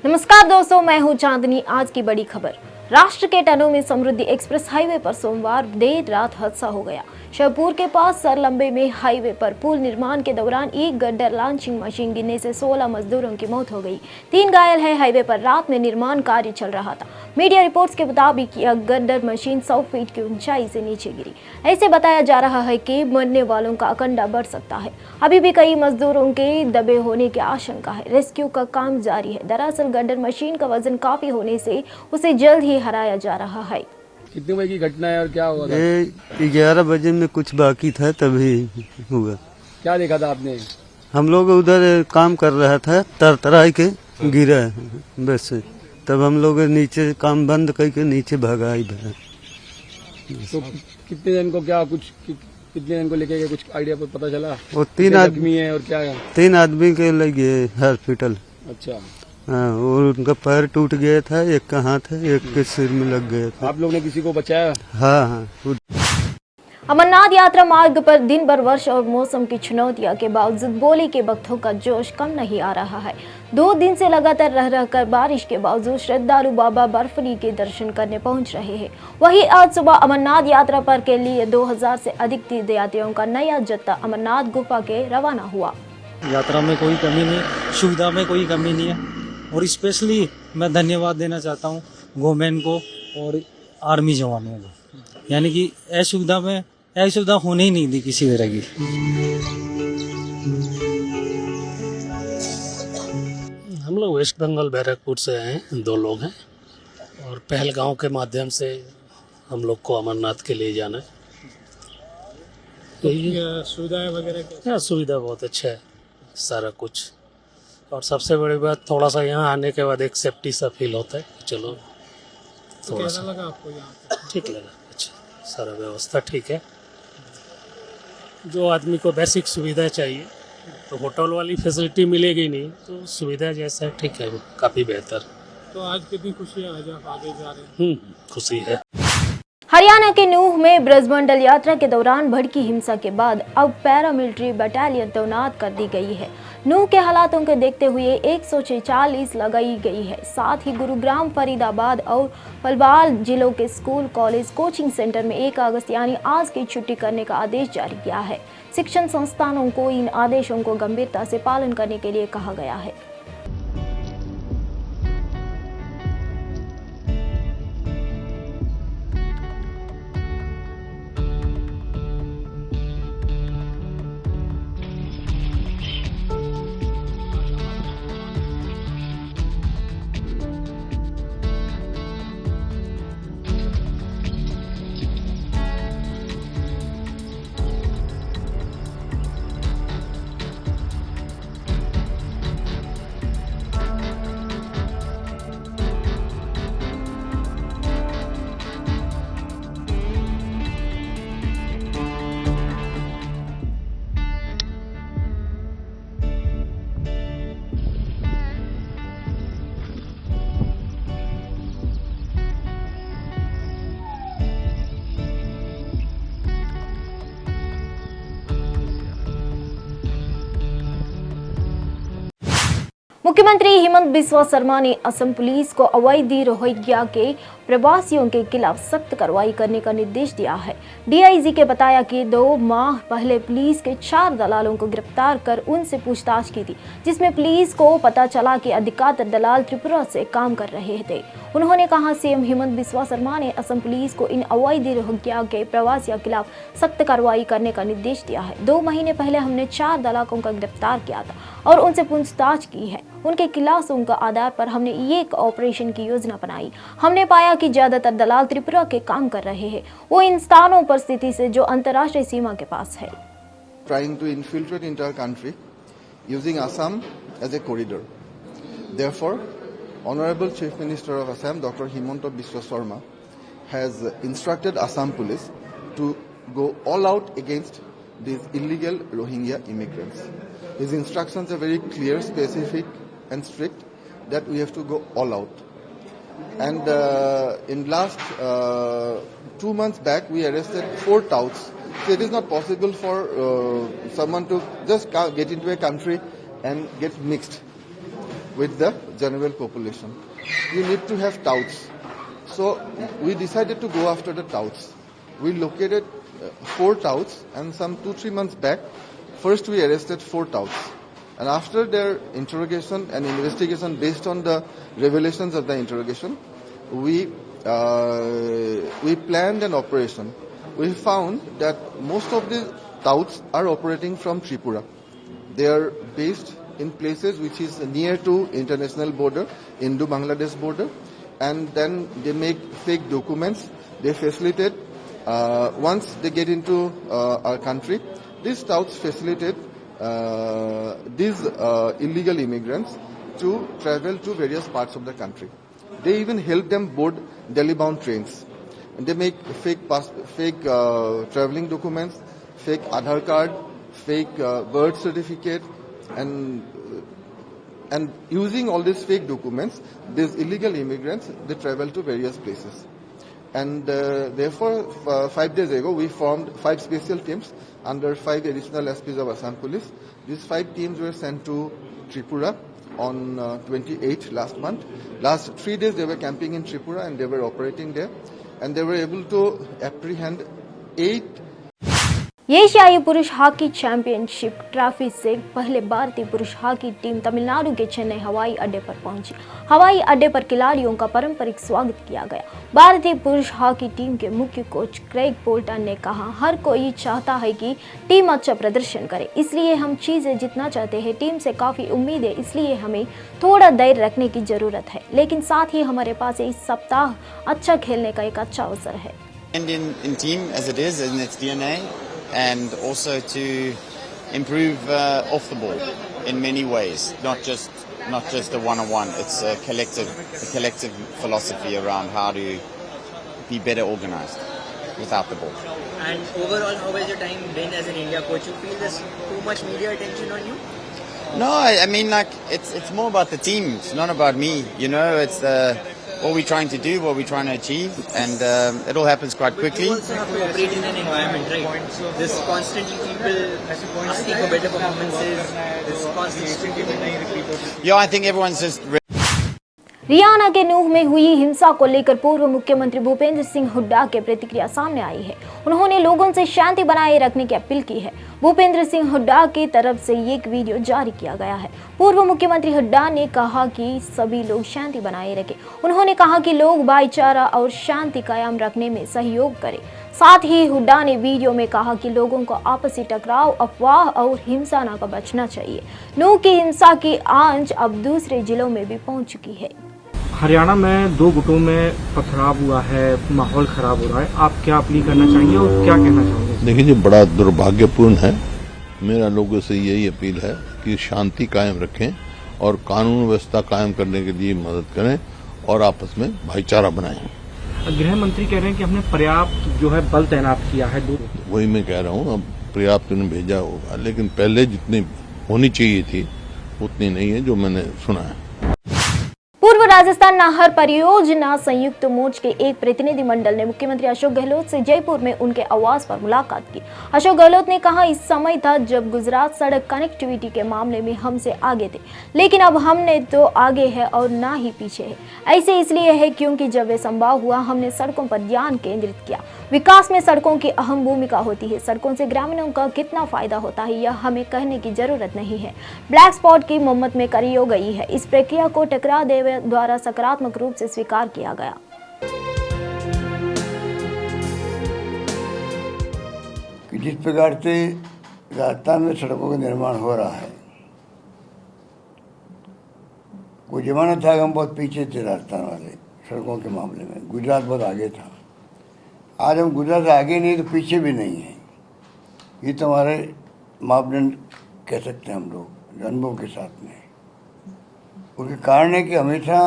नमस्कार दोस्तों, मैं हूं चांदनी। आज की बड़ी खबर। राष्ट्र के टनों में समृद्धि एक्सप्रेस हाईवे पर सोमवार देर रात हादसा हो गया। शहपुर के पास सरलंबे में हाईवे पर पुल निर्माण के दौरान एक गड्ढर लॉन्चिंग मशीन गिरने से 16 मजदूरों की मौत हो गई। 3 घायल है। हाईवे पर रात में निर्माण कार्य चल रहा था। मीडिया रिपोर्ट्स के मुताबिक यह गड्ढर मशीन 100 फीट की ऊंचाई से नीचे गिरी। ऐसे बताया जा रहा है कि मरने वालों का आंकड़ा बढ़ सकता है। अभी भी कई मजदूरों के दबे होने की आशंका है। रेस्क्यू का काम जारी है। दरअसल गड्ढर मशीन का वजन काफी होने से उसे जल्द ही हराया जा रहा है। कितने बजे की घटना है और क्या हुआ था? 11 बजे में कुछ बाकी था तभी हुआ। क्या देखा था आपने? हम लोग उधर काम कर रहा था, तरतराई के गिरा बस। तब हम लोग नीचे काम बंद करके नीचे भगाई। तो कितने जन को क्या कुछ कितने जन को लेके गए, कुछ आइडिया पता चला? वो 3 आदमी है और क्या है? 3 आदमी के लगे हॉस्पिटल। अच्छा। हाँ, और उनका पैर टूट गया था, एक का हाथ है, एक के सिर में लग गया था। आप लोग ने किसी को बचाया? हाँ। अमरनाथ यात्रा मार्ग पर दिन भर वर्षा और मौसम की चुनौतियों के बावजूद बोली के भक्तों का जोश कम नहीं आ रहा है। 2 दिन से लगातार रहकर बारिश के बावजूद श्रद्धालु बाबा बर्फनी के दर्शन करने पहुंच रहे हैं। वहीं आज सुबह अमरनाथ यात्रा पर के लिए 2000 से अधिक तीर्थयात्रियों का नया जत्था अमरनाथ गुफा के रवाना हुआ। यात्रा में कोई कमी नहीं, सुविधा में कोई कमी नहीं है। और स्पेशली मैं धन्यवाद देना चाहता हूँ गवर्नमेंट को और आर्मी जवानों को, यानी कि असुविधा होने ही नहीं दी किसी तरह की। हम लोग वेस्ट बंगाल बैरकपुर से हैं, 2 लोग हैं और पहलगांव के माध्यम से हम लोग को अमरनाथ के लिए जाना है। सुविधाएं वगैरह यहाँ सुविधा बहुत अच्छा है, सारा कुछ। और सबसे बड़ी बात, थोड़ा सा यहाँ आने के बाद एक सेफ्टी सा फील होता है। चलो थोड़ा सा लगा आपको यहाँ? ठीक लगा, अच्छा, सारा व्यवस्था ठीक है। जो आदमी को बेसिक सुविधा चाहिए, तो होटल वाली फैसिलिटी मिलेगी नहीं, तो सुविधा जैसा ठीक है, काफ़ी बेहतर। तो आज कितनी खुशी है, आज आप आगे जा रहे हैं? खुशी है। हरियाणा के नूह में ब्रजमंडल यात्रा के दौरान भड़की हिंसा के बाद अब पैरामिलिट्री बटालियन तैनात कर दी गई है। नूह के हालातों को देखते हुए 146 लगाई गई है। साथ ही गुरुग्राम, फरीदाबाद और पलवाल जिलों के स्कूल, कॉलेज, कोचिंग सेंटर में 1 अगस्त यानी आज की छुट्टी करने का आदेश जारी किया है। शिक्षण संस्थानों को इन आदेशों को गंभीरता से पालन करने के लिए कहा गया है। मुख्यमंत्री हेमंत बिस्वा शर्मा ने असम पुलिस को अवैध रोहिंग्या के प्रवासियों के खिलाफ सख्त कार्रवाई करने का निर्देश दिया है। डीआईजी के बताया कि 2 माह पहले पुलिस के 4 दलालों को गिरफ्तार कर उनसे पूछताछ की थी, जिसमें पुलिस को पता चला कि अधिकतर दलाल त्रिपुरा से काम कर रहे थे। उन्होंने कहा, सीएम हेमंत बिस्वा शर्मा ने असम पुलिस को इन अवैध रोहिंग्या के प्रवासियों के खिलाफ सख्त कार्रवाई करने का निर्देश दिया है। 2 महीने पहले हमने 4 दलालों को गिरफ्तार किया था और उनसे पूछताछ की है। उनके खिलाफों के आधार पर हमने एक ऑपरेशन की योजना बनाई। हमने पाया कि ज्यादातर दलाल त्रिपुरा के काम कर रहे हैं। वो इन स्थानों पर स्थिति से जो अंतर्राष्ट्रीय सीमा के पास है। Trying to infiltrate into our country using Assam as a corridor. Therefore, Honorable Chief Minister of Assam, Dr. Himanta Biswa Sarma, has instructed Assam Police to go all out against these illegal Rohingya immigrants. His instructions are very clear, specific, and strict that we have to go all out. And in last 2 months back, we arrested 4 touts. So it is not possible for someone to just get into a country and get mixed. with the general population. You need to have touts. So we decided to go after the touts. We located 4 touts, and some 2-3 months back, first we arrested 4 touts. And after their interrogation and investigation based on the revelations of the interrogation, we planned an operation. We found that most of the touts are operating from Tripura. They are based in places which is near to international border, Indo-Bangladesh border, and then they make fake documents. They facilitate, once they get into our country, these touts facilitate these illegal immigrants to travel to various parts of the country. They even help them board Delhi-bound trains. And they make fake traveling documents, fake Aadhaar card, fake birth certificate, and using all these fake documents, these illegal immigrants, they travel to various places. And therefore, 5 days ago, we formed 5 special teams under 5 additional SPs of Assam Police. These 5 teams were sent to Tripura on 28th last month. Last 3 days, they were camping in Tripura and they were operating there. And they were able to apprehend 8 एशियाई पुरुष hockey championship trophy से पहले भारतीय पुरुष hockey team Tamil Nadu के चेन्नई हवाई अड्डे पर पहुंची। हवाई अड्डे पर खिलाड़ियों का पारंपरिक स्वागत किया गया। भारतीय पुरुष हॉकी टीम के मुख्य कोच क्रेग बोल्टन ने कहा, हर कोई चाहता है कि टीम अच्छा प्रदर्शन करे, इसलिए हम चीजें जीतना चाहते हैं। टीम से काफी उम्मीद है, इसलिए हमें थोड़ा धैर्य रखने की जरूरत है, लेकिन साथ ही हमारे पास इस सप्ताह अच्छा खेलने का एक अच्छा अवसर है। In team as it is in its DNA, and also to improve off the ball in many ways, not just a one-on-one. It's a collective philosophy around how to be better organized without the ball. And overall, how has your time been as an India coach? You feel there's too much media attention on you? No, I mean, like it's more about the team. It's not about me. You know, it's what we're trying to do, what we're trying to achieve, and it all happens quite quickly. But you also have to operate in an environment, right? There's constantly people asking for better performances. There's constant scrutiny. Yeah, I think everyone's just. Haryana के नूह में हुई हिंसा को लेकर पूर्व मुख्यमंत्री भूपेंद्र सिंह हुड्डा के प्रतिक्रिया सामने आई है। उन्होंने लोगों से शांति बनाए रखने की अपील की है। भूपेंद्र सिंह हुड्डा की तरफ से एक वीडियो जारी किया गया है। पूर्व मुख्यमंत्री हुड्डा ने कहा कि सभी लोग शांति बनाए रखें। उन्होंने कहा कि लोग भाईचारा और शांति कायम रखने में सहयोग करें। साथ ही हुड्डा ने वीडियो में कहा कि लोगों को आपसी टकराव, अफवाह और हिंसा न का बचना चाहिए। नूह की हिंसा की आंच अब दूसरे जिलों में भी पहुंच चुकी है। हरियाणा में 2 गुटों में पथराव हुआ है, माहौल खराब हो रहा है, आप क्या अपील करना चाहेंगे और क्या कहना चाहेंगे? देखिए जी, बड़ा दुर्भाग्यपूर्ण है। मेरा लोगों से यही अपील है कि शांति कायम रखें और कानून व्यवस्था कायम करने के लिए मदद करें और आपस में भाईचारा बनाएं। गृह मंत्री कह रहे हैं कि हमने पर्याप्त जो है बल तैनात किया है। वही मैं कह रहा हूँ, अब पर्याप्त उन्हें भेजा होगा, लेकिन पहले जितनी होनी चाहिए थी उतनी नहीं है जो मैंने सुना है। पूर्व राजस्थान नहर परियोजना संयुक्त मोर्चा के एक प्रतिनिधि मंडल ने मुख्यमंत्री अशोक गहलोत से जयपुर में उनके आवास पर मुलाकात की। अशोक गहलोत ने कहा, इस समय था जब गुजरात सड़क कनेक्टिविटी के मामले में हमसे आगे थे, लेकिन अब हमने तो आगे है और ना ही पीछे है। ऐसे इसलिए है क्योंकि जब वे संभव हुआ हमने सड़कों पर ध्यान केंद्रित किया। विकास में सड़कों की अहम भूमिका होती है। सड़कों से ग्रामीणों का कितना फायदा होता है यह हमें कहने की जरूरत नहीं है। ब्लैक स्पॉट की मरम्मत में करी हो गई है। इस प्रक्रिया को टकरा देव द्वारा सकारात्मक रूप से स्वीकार किया गया। कि जिस प्रकार से राजस्थान में सड़कों का निर्माण हो रहा है, कोई जमाना था कि हम बहुत पीछे थे राजस्थान वाले सड़कों के मामले में, गुजरात बहुत आगे था। आज हम गुजरात से आगे नहीं तो पीछे भी नहीं है। ये तो हमारे मापदंड कह सकते हैं हम लोग अनुभव के साथ में। उसके कारण है कि हमेशा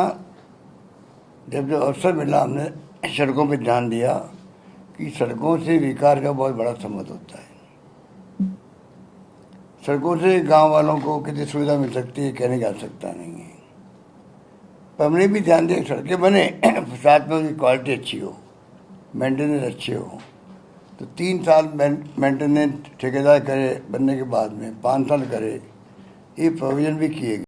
जब अवसर मिला हमने सड़कों पे ध्यान दिया कि सड़कों से विकास का बहुत बड़ा संबंध होता है। सड़कों से गांव वालों को कितनी सुविधा मिल सकती है कहने की आवश्यकता नहीं है। पर हमने भी ध्यान दिया सड़कें बने, साथ में उसकी क्वालिटी अच्छी हो, मेंटेनेंस अच्छे हो। तो 3 साल मेंटेनेंस ठेकेदार करे, बनने के बाद में 5 साल करे, ये प्रोविजन भी किए गए।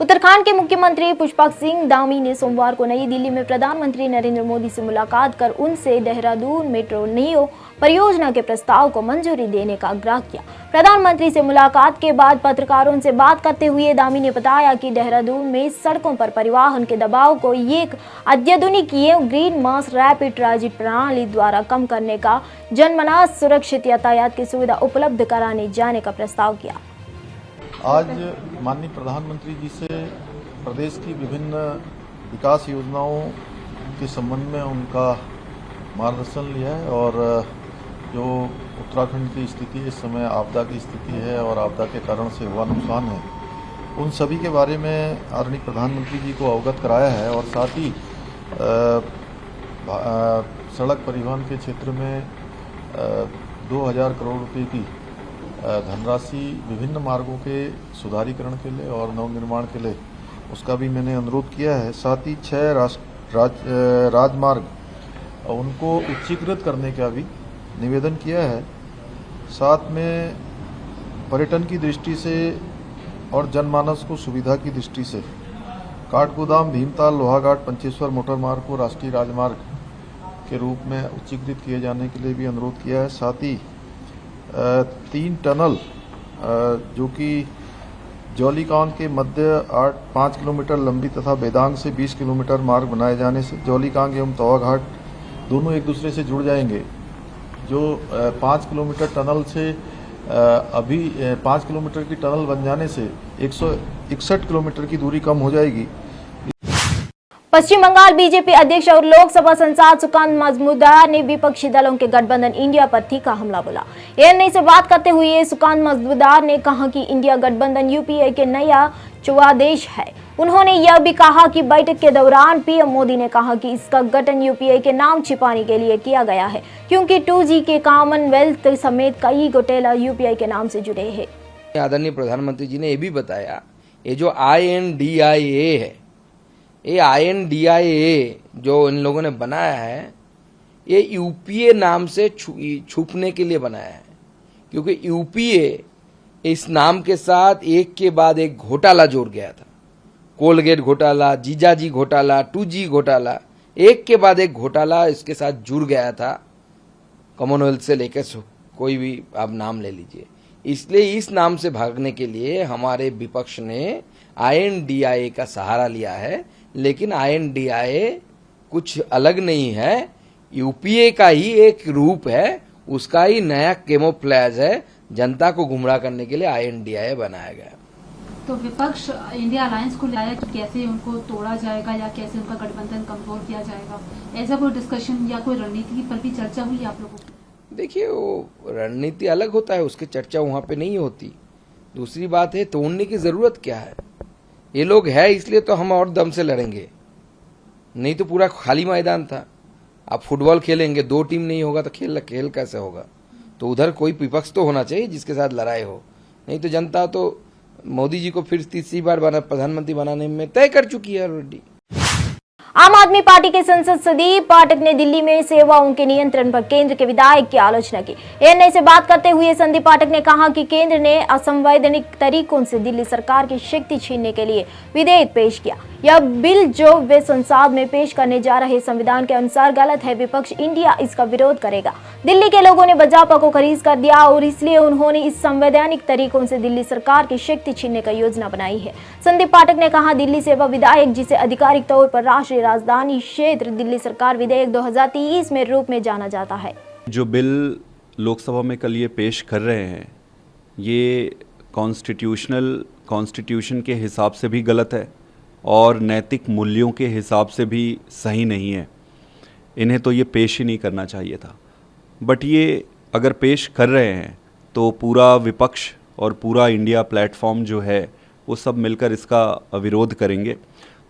उत्तराखंड के मुख्यमंत्री पुष्पक सिंह धामी ने सोमवार को नई दिल्ली में प्रधानमंत्री नरेंद्र मोदी से मुलाकात कर उनसे देहरादून मेट्रो नियो परियोजना के प्रस्ताव को मंजूरी देने का आग्रह किया। प्रधानमंत्री से मुलाकात के बाद पत्रकारों से बात करते हुए धामी ने बताया कि देहरादून में सड़कों पर परिवहन के दबाव को एक अत्याधुनिक ग्रीन मास रैपिड ट्रांजिट प्रणाली द्वारा कम करने का जनमानस सुरक्षित यातायात की सुविधा उपलब्ध कराने जाने का प्रस्ताव किया। आज माननीय प्रधानमंत्री जी से प्रदेश की विभिन्न विकास योजनाओं के संबंध में उनका मार्गदर्शन लिया है और जो उत्तराखंड की स्थिति इस समय आपदा की स्थिति है और आपदा के कारण से हुआ नुकसान है उन सभी के बारे में आदरणीय प्रधानमंत्री जी को अवगत कराया है और साथ ही सड़क परिवहन के क्षेत्र में 2000 करोड़ रुपए की धनराशि विभिन्न मार्गों के सुधारीकरण के लिए और नवनिर्माण के लिए उसका भी मैंने अनुरोध किया है। साथ ही 6 राजमार्ग उनको उच्चीकृत करने का भी निवेदन किया है। साथ में पर्यटन की दृष्टि से और जनमानस को सुविधा की दृष्टि से काठगोदाम भीमताल लोहाघाट पंचेश्वर मोटर मार्ग को राष्ट्रीय राजमार्ग के रूप में उच्चीकृत किए जाने के लिए भी अनुरोध किया है। साथ ही 3 टनल जो कि जौलीकांग के मध्य 5 किलोमीटर लंबी तथा बेदांग से 20 किलोमीटर मार्ग बनाए जाने से जौलीकांग एवं तवा घाट दोनों एक दूसरे से जुड़ जाएंगे। जो 5 किलोमीटर टनल से अभी 5 किलोमीटर की टनल बन जाने से 161 किलोमीटर की दूरी कम हो जाएगी। पश्चिम बंगाल बीजेपी अध्यक्ष और लोकसभा सांसद सुकांत मजूमदार ने विपक्षी दलों के गठबंधन इंडिया पर तीखा हमला बोला। एएनआई से बात करते हुए सुकांत मजूमदार ने कहा कि इंडिया गठबंधन यूपीए के नया चुवादेश है। उन्होंने यह भी कहा कि बैठक के दौरान पीएम मोदी ने कहा कि इसका गठन यूपीए के नाम छिपाने के लिए किया गया है क्योंकि 2G के कॉमनवेल्थ समेत कई घोटाला यूपीए के नाम से जुड़े हैं। आदरणीय प्रधानमंत्री जी ने यह भी बताया ये जो INDIA है ये INDIA जो इन लोगों ने बनाया है ये यूपीए नाम से छुपने के लिए बनाया है क्योंकि यूपीए इस नाम के साथ एक के बाद एक घोटाला जोड़ गया था। कोलगेट घोटाला, जीजाजी घोटाला, 2G घोटाला, एक के बाद एक घोटाला इसके साथ जुड़ गया था। कॉमनवेल्थ से लेकर कोई भी आप नाम ले लीजिए। इसलिए इस नाम से भागने के लिए हमारे विपक्ष ने INDIA का सहारा लिया है, लेकिन INDIA कुछ अलग नहीं है, यूपीए का ही एक रूप है, उसका ही नया कैमोफ्लेज है। जनता को गुमराह करने के लिए INDIA बनाया गया। तो विपक्ष इंडिया अलायंस को लाया कि कैसे उनको तोड़ा जाएगा या कैसे उनका गठबंधन कमजोर किया जाएगा, ऐसा कोई डिस्कशन या कोई रणनीति पर भी चर्चा हुई आप लोगों की? देखिए वो रणनीति अलग होता है, उसकी चर्चा वहां पे नहीं होती। दूसरी बात है तोड़ने की जरूरत क्या है, ये लोग है इसलिए तो हम और दम से लड़ेंगे, नहीं तो पूरा खाली मैदान था। आप फुटबॉल खेलेंगे 2 टीम नहीं होगा तो खेल कैसे होगा? तो उधर कोई विपक्ष तो होना चाहिए जिसके साथ लड़ाई हो, नहीं तो जनता तो मोदी जी को फिर तीसरी बार प्रधानमंत्री बनाने में तय कर चुकी है ऑलरेडी। आम आदमी पार्टी के सांसद संदीप पाठक ने दिल्ली में सेवाओं के नियंत्रण पर केंद्र के विधायक की आलोचना की। एएनआई से बात करते हुए संदीप पाठक ने कहा कि केंद्र ने असंवैधानिक तरीकों से दिल्ली सरकार की शक्ति छीनने के लिए विधेयक पेश किया। यह बिल जो वे संसद में पेश करने जा रहे संविधान के अनुसार गलत है। विपक्ष इंडिया इसका विरोध करेगा। दिल्ली के लोगों ने भाजपा को खारिज कर दिया और इसलिए उन्होंने इस संवैधानिक तरीकों से दिल्ली सरकार की शक्ति छीनने का योजना बनाई है। संदीप पाठक ने कहा दिल्ली सेवा विधेयक, जिसे आधिकारिक तौर पर राष्ट्रीय राजधानी क्षेत्र दिल्ली सरकार विधेयक 2023 में रूप में जाना जाता है। जो बिल लोकसभा में कल ये पेश कर रहे हैं ये कॉन्स्टिट्यूशन के हिसाब से भी गलत है और नैतिक मूल्यों के हिसाब से भी सही नहीं है। इन्हें तो ये पेश ही नहीं करना चाहिए था। बट ये अगर पेश कर रहे हैं तो पूरा विपक्ष और पूरा इंडिया प्लेटफॉर्म जो है वो सब मिलकर इसका विरोध करेंगे।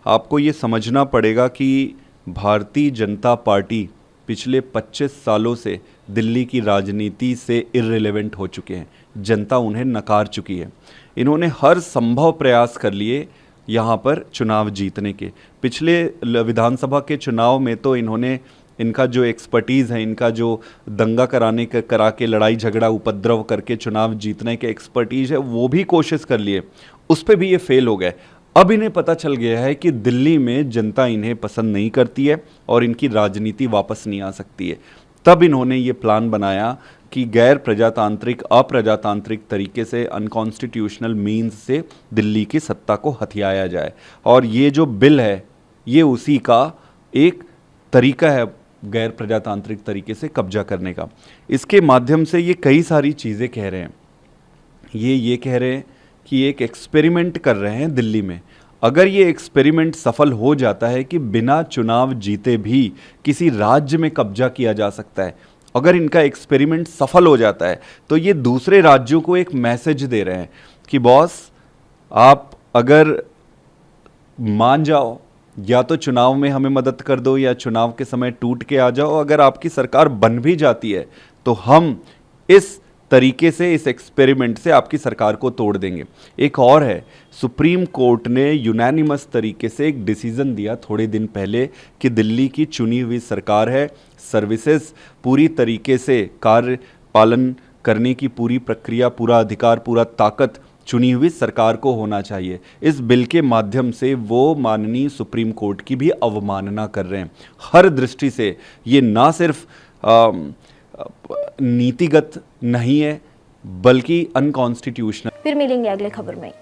आपको ये समझना पड़ेगा कि भारतीय जनता पार्टी पिछले 25 सालों से दिल्ली की राजनीति से इर्रिलेवेंट हो चुके हैं। जनता उन्हें नकार चुकी है। इन्होंने हर संभव प्रयास कर लिए यहाँ पर चुनाव जीतने के। पिछले विधानसभा के चुनाव में तो इनका जो एक्सपर्टीज़ है, इनका जो दंगा करा के लड़ाई झगड़ा उपद्रव करके चुनाव जीतने के एक्सपर्टीज़ है, वो भी कोशिश कर लिए, उस पर भी ये फेल हो गए। अब इन्हें पता चल गया है कि दिल्ली में जनता इन्हें पसंद नहीं करती है और इनकी राजनीति वापस नहीं आ सकती है। तब इन्होंने ये प्लान बनाया कि गैर प्रजातांत्रिक अप्रजातांत्रिक तरीके से अनकॉन्स्टिट्यूशनल मीन्स से दिल्ली की सत्ता को हथियाया जाए। और ये जो बिल है ये उसी का एक तरीका है गैर प्रजातांत्रिक तरीके से कब्जा करने का। इसके माध्यम से ये कई सारी चीज़ें कह रहे हैं। ये कह रहे हैं कि एक एक्सपेरिमेंट कर रहे हैं दिल्ली में। अगर ये एक्सपेरिमेंट सफल हो जाता है कि बिना चुनाव जीते भी किसी राज्य में कब्जा किया जा सकता है, अगर इनका एक्सपेरिमेंट सफल हो जाता है तो ये दूसरे राज्यों को एक मैसेज दे रहे हैं कि बॉस आप अगर मान जाओ या तो चुनाव में हमें मदद कर दो या चुनाव के समय टूट के आ जाओ, अगर आपकी सरकार बन भी जाती है तो हम इस तरीके से इस एक्सपेरिमेंट से आपकी सरकार को तोड़ देंगे। एक और है, सुप्रीम कोर्ट ने यूनानिमस तरीके से एक डिसीजन दिया थोड़े दिन पहले कि दिल्ली की चुनी हुई सरकार है, सर्विसेज पूरी तरीके से कार्य पालन करने की पूरी प्रक्रिया, पूरा अधिकार, पूरा ताकत चुनी हुई सरकार को होना चाहिए। इस बिल के माध्यम से वो माननीय सुप्रीम कोर्ट की भी अवमानना कर रहे हैं। हर दृष्टि से ये ना सिर्फ नीतिगत नहीं है बल्कि अनकॉन्स्टिट्यूशनल। फिर मिलेंगे अगले खबर में।